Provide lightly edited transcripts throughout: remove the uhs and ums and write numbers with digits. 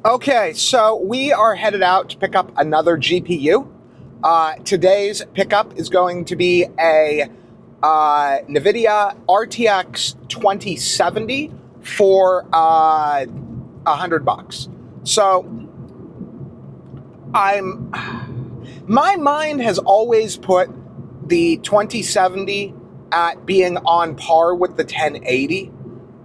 Okay, so we are headed out to pick up another GPU. Today's pickup is going to be a NVIDIA RTX 2070 for $100. So my mind has always put the 2070 at being on par with the 1080.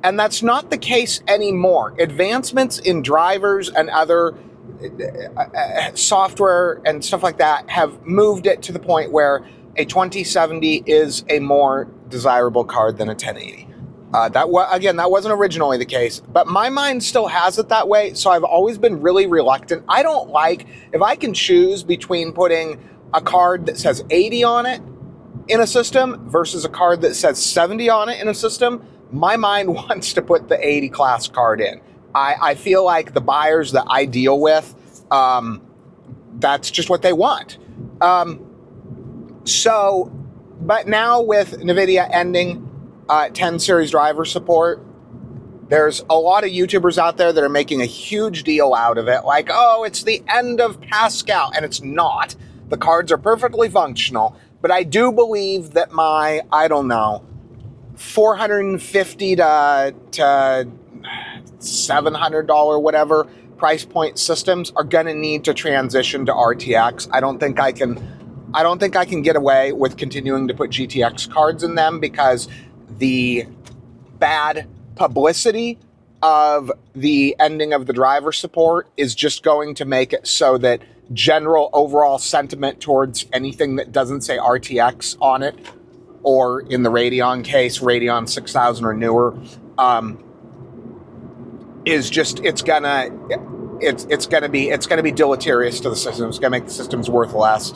And that's not the case anymore. Advancements in drivers and other software and stuff like that have moved it to the point where a 2070 is a more desirable card than a 1080. That wasn't originally the case, but my mind still has it that way, so I've always been really reluctant. I don't like, if I can choose between putting a card that says 80 on it in a system versus a card that says 70 on it in a system, my mind wants to put the 80 class card in. I feel like the buyers that I deal with, that's just what they want. But now with NVIDIA ending 10 series driver support, there's a lot of YouTubers out there that are making a huge deal out of it. Like, oh, it's the end of Pascal, and it's not. The cards are perfectly functional, but I do believe that my, I don't know, $450 to $700 whatever price point systems are going to need to transition to RTX. I don't think I can get away with continuing to put GTX cards in them because the bad publicity of the ending of the driver support is just going to make it so that general overall sentiment towards anything that doesn't say RTX on it, or in the Radeon case, Radeon 6000 or newer, is just, it's gonna be deleterious to the system. It's gonna make the systems worth less.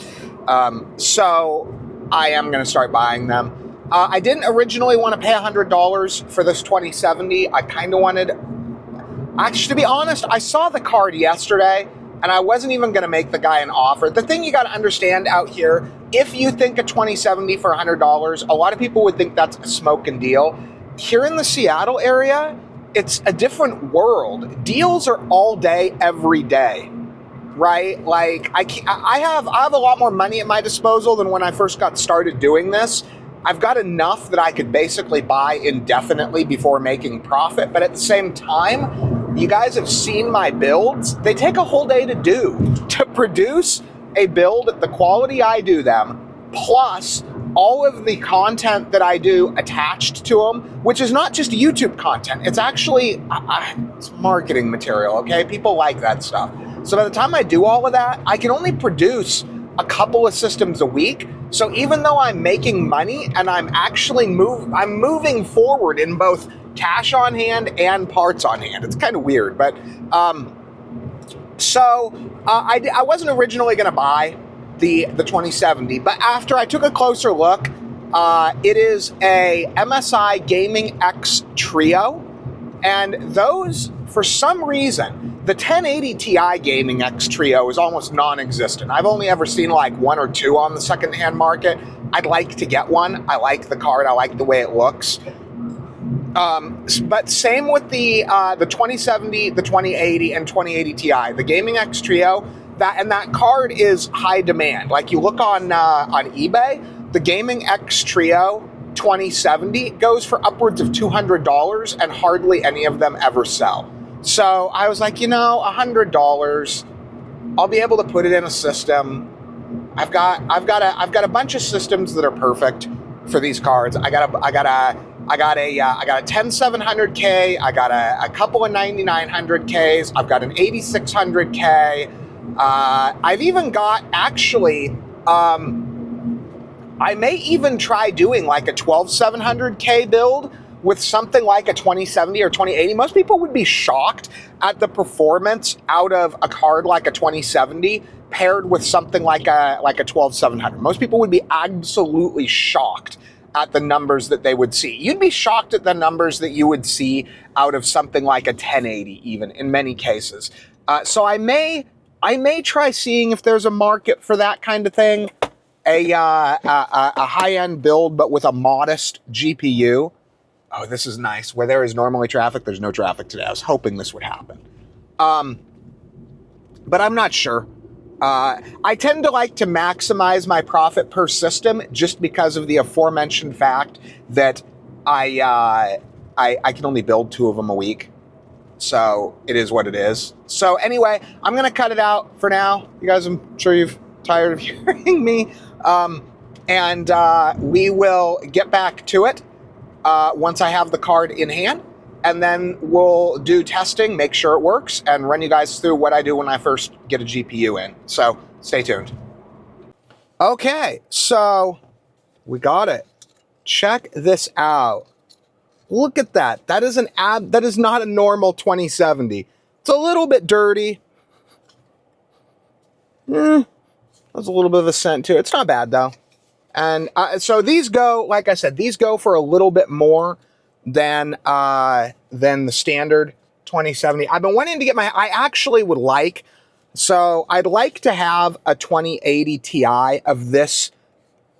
So I am gonna start buying them. I didn't originally want to pay $100 for this 2070. I kind of wanted, actually, to be honest, I saw the card yesterday and I wasn't even going to make the guy an offer. The thing you got to understand out here, if you think a 2070 for $100, a lot of people would think that's a smoking deal. Here in the Seattle area, it's a different world. Deals are all day, every day, right? Like I have a lot more money at my disposal than when I first got started doing this. I've got enough that I could basically buy indefinitely before making profit. But at the same time, you guys have seen my builds. They take a whole day to do. To produce a build at the quality I do them, plus all of the content that I do attached to them, which is not just YouTube content. It's actually it's marketing material, okay? People like that stuff. So by the time I do all of that, I can only produce a couple of systems a week. So even though I'm making money and I'm actually moving forward in both cash on hand and parts on hand. It's kind of weird, but I wasn't originally going to buy the 2070, but after I took a closer look, it is a MSI Gaming X Trio, and those, for some reason, the 1080 Ti Gaming X Trio is almost non-existent. I've only ever seen like one or two on the secondhand market. I'd like to get one. I like the card. I like the way it looks. But same with the 2070, the 2080, and 2080 Ti. The Gaming X Trio, that card is high demand. Like you look on eBay, the Gaming X Trio 2070 goes for upwards of $200, and hardly any of them ever sell. So I was like, $100, I'll be able to put it in a system. I've got a bunch of systems that are perfect for these cards. I got a 10700K. I got a couple of 9900Ks. I've got an 8600K. I've even got, actually, I may even try doing like a 12700K build with something like a 2070 or 2080. Most people would be shocked at the performance out of a card like a 2070 paired with something like a 12700. Most people would be absolutely shocked at the numbers that they would see. You'd be shocked at the numbers that you would see out of something like a 1080 even, in many cases. So I may try seeing if there's a market for that kind of thing. A high-end build, but with a modest GPU. Oh, this is nice. Where there is normally traffic, there's no traffic today. I was hoping this would happen. but I'm not sure. I tend to like to maximize my profit per system just because of the aforementioned fact that I can only build 2 of them a week. So it is what it is. So anyway, I'm going to cut it out for now. You guys, I'm sure you've tired of hearing me. And we will get back to it once I have the card in hand. And then we'll do testing, make sure it works, and run you guys through what I do when I first get a GPU in. So stay tuned. Okay, so we got it. Check this out. Look at that. That is that is not a normal 2070. It's a little bit dirty. There's a little bit of a scent to it. It's not bad though. And so these go, like I said, these go for a little bit more than the standard 2070. I've been wanting to get I actually would like, so I'd like to have a 2080 Ti of this,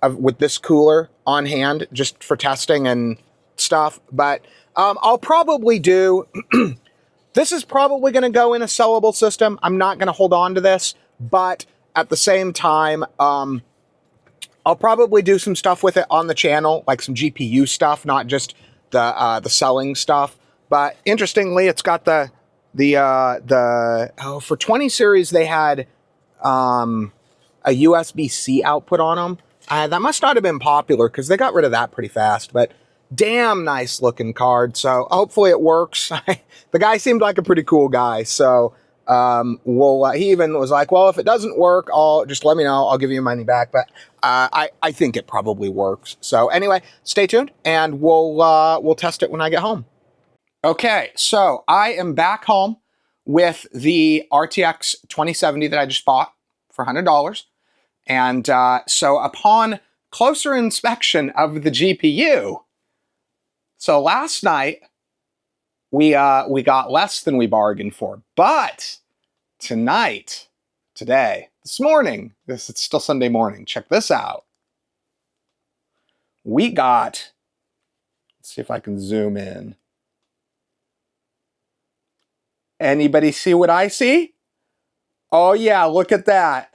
with this cooler on hand, just for testing and stuff. But I'll probably do, this is probably going to go in a sellable system. I'm not going to hold on to this, but at the same time, I'll probably do some stuff with it on the channel, like some GPU stuff, not just the selling stuff. But interestingly, it's got for 20 series they had a USB-C output on them. That must not have been popular because they got rid of that pretty fast. But damn nice looking card. So hopefully it works. The guy seemed like a pretty cool guy. So he even was like, well, if it doesn't work, just let me know. I'll give you your money back. But I think it probably works. So anyway, stay tuned and we'll test it when I get home. Okay, so I am back home with the RTX 2070 that I just bought for $100. And so upon closer inspection of the GPU, so last night we got less than we bargained for, but this morning, it's still Sunday morning, check this out. We got, let's see if I can zoom in. Anybody see what I see? Oh yeah, look at that.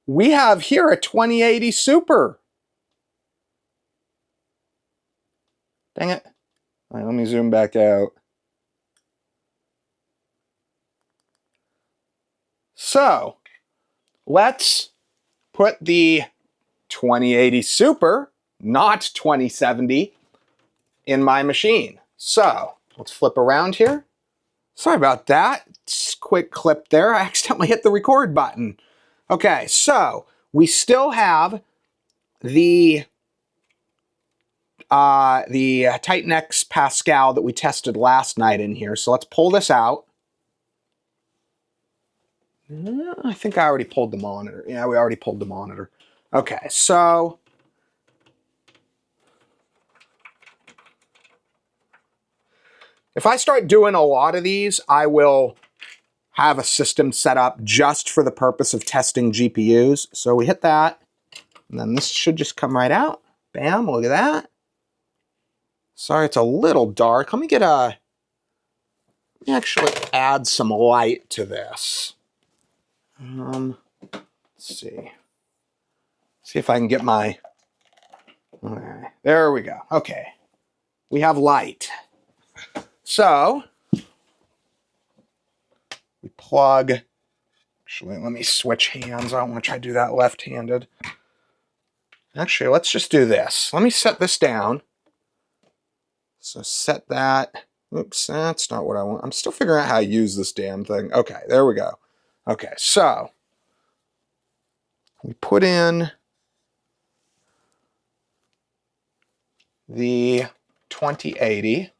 We have here a 2080 Super. Dang it. All right, let me zoom back out. So, let's put the 2080 Super, not 2070, in my machine. So, let's flip around here. Sorry about that. Quick clip there. I accidentally hit the record button. Okay, so we still have the Titan X Pascal that we tested last night in here. So let's pull this out. I think I already pulled the monitor. Yeah, we already pulled the monitor. Okay, so if I start doing a lot of these, I will have a system set up just for the purpose of testing GPUs. So we hit that, and then this should just come right out. Bam, look at that. Sorry, it's a little dark. Let me actually add some light to this. Let's see. See if I can get my, okay, there we go. Okay, we have light. So, we plug, actually, let me switch hands. I don't want to try to do that left-handed. Actually, let's just do this. Let me set this down. So set that. Oops, that's not what I want. I'm still figuring out how to use this damn thing. Okay, there we go. Okay, so we put in the 2080.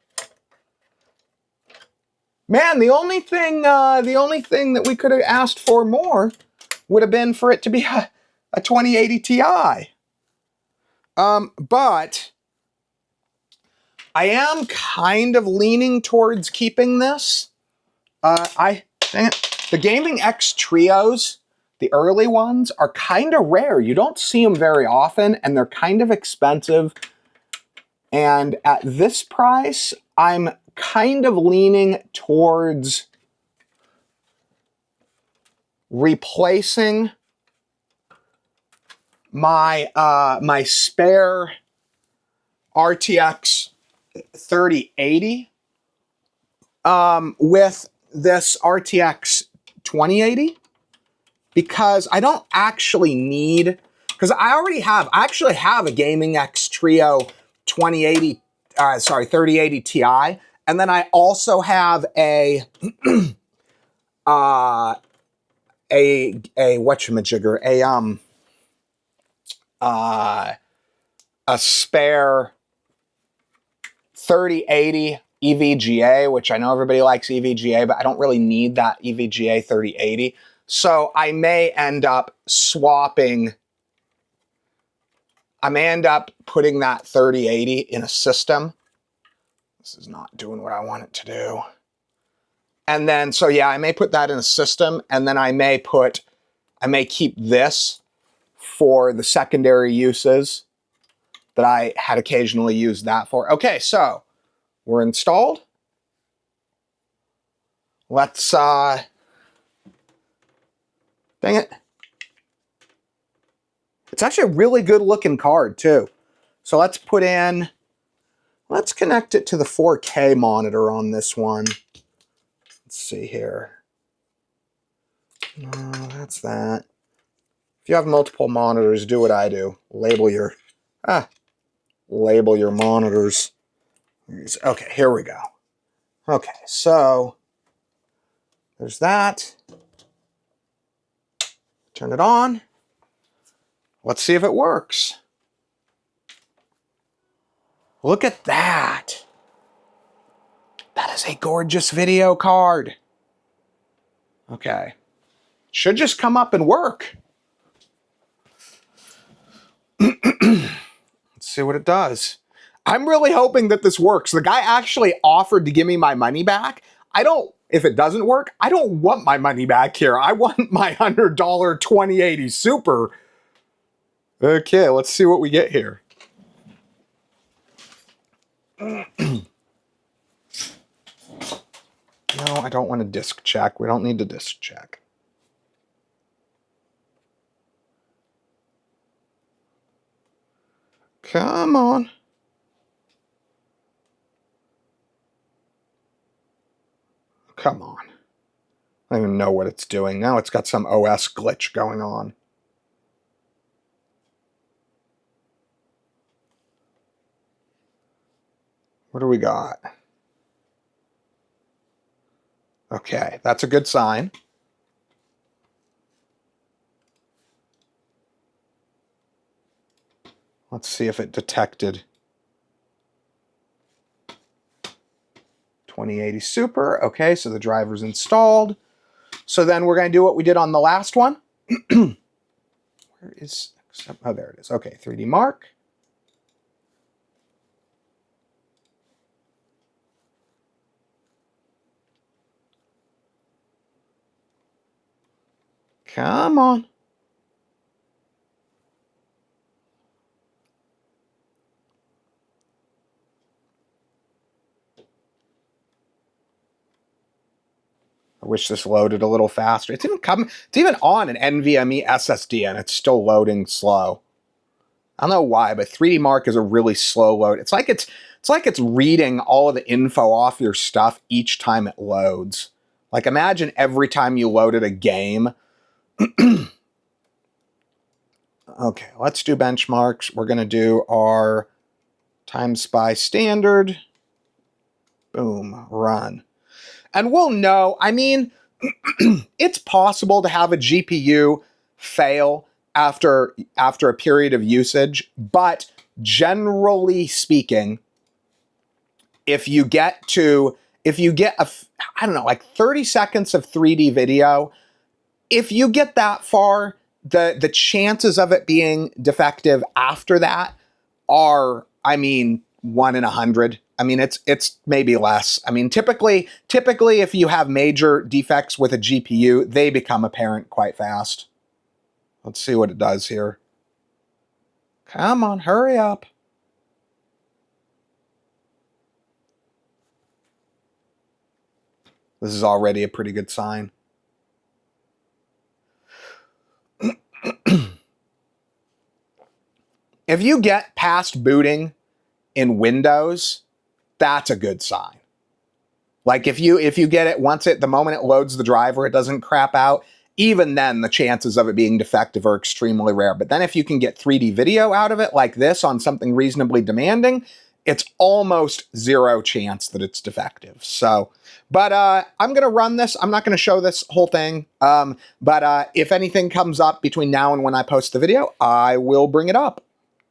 Man, the only thing that we could have asked for more would have been for it to be a 2080 Ti. But I am kind of leaning towards keeping this. Dang it. The Gaming X Trios, the early ones, are kind of rare. You don't see them very often, and they're kind of expensive. And at this price, I'm kind of leaning towards replacing my my spare RTX 3080 with this RTX 2080 because I don't actually need, because I actually have a Gaming X Trio 3080 Ti, and then I also have a whatchamajigger, a spare 3080 EVGA, which I know everybody likes EVGA, but I don't really need that EVGA 3080. So I may end up swapping, I may end up putting that 3080 in a system. This is not doing what I want it to do. And then, so yeah, I may put that in a system, and then I may keep this for the secondary uses that I had occasionally used that for. Okay, so we're installed. Let's, dang it. It's actually a really good looking card too. So let's connect it to the 4K monitor on this one. Let's see here. No, that's that. If you have multiple monitors, do what I do. Label your monitors. Okay, here we go. Okay, so there's that. Turn it on. Let's see if it works. Look at that. That is a gorgeous video card. Okay. Should just come up and work. Let's see what it does. I'm really hoping that this works. The guy actually offered to give me my money back. If it doesn't work, I don't want my money back here. I want my $100 2080 Super. Okay, let's see what we get here. No, I don't want a disk check. We don't need a disk check. Come on. Come on. I don't even know what it's doing. Now it's got some OS glitch going on. What do we got? Okay, that's a good sign. Let's see if it detected 2080 Super. Okay, so the driver's installed. So then we're going to do what we did on the last one. Where is, oh, there it is. Okay, 3D Mark. Come on. I wish this loaded a little faster. It's even on an NVMe SSD and it's still loading slow. I don't know why, but 3D Mark is a really slow load. It's like it's reading all of the info off your stuff each time it loads. Like imagine every time you loaded a game. Okay, let's do benchmarks. We're going to do our time spy standard. Boom, run. And we'll know, I mean, it's possible to have a GPU fail after a period of usage, but generally speaking, if you get I don't know, like 30 seconds of 3D video, if you get that far, the chances of it being defective after that are, I mean, 1 in 100. I mean, it's maybe less. I mean, typically, if you have major defects with a GPU, they become apparent quite fast. Let's see what it does here. Come on, hurry up. This is already a pretty good sign. If you get past booting in Windows, that's a good sign. Like if you get it the moment it loads the driver, it doesn't crap out. Even then, the chances of it being defective are extremely rare. But then if you can get 3D video out of it like this on something reasonably demanding, it's almost zero chance that it's defective. So, but I'm going to run this. I'm not going to show this whole thing. But if anything comes up between now and when I post the video, I will bring it up.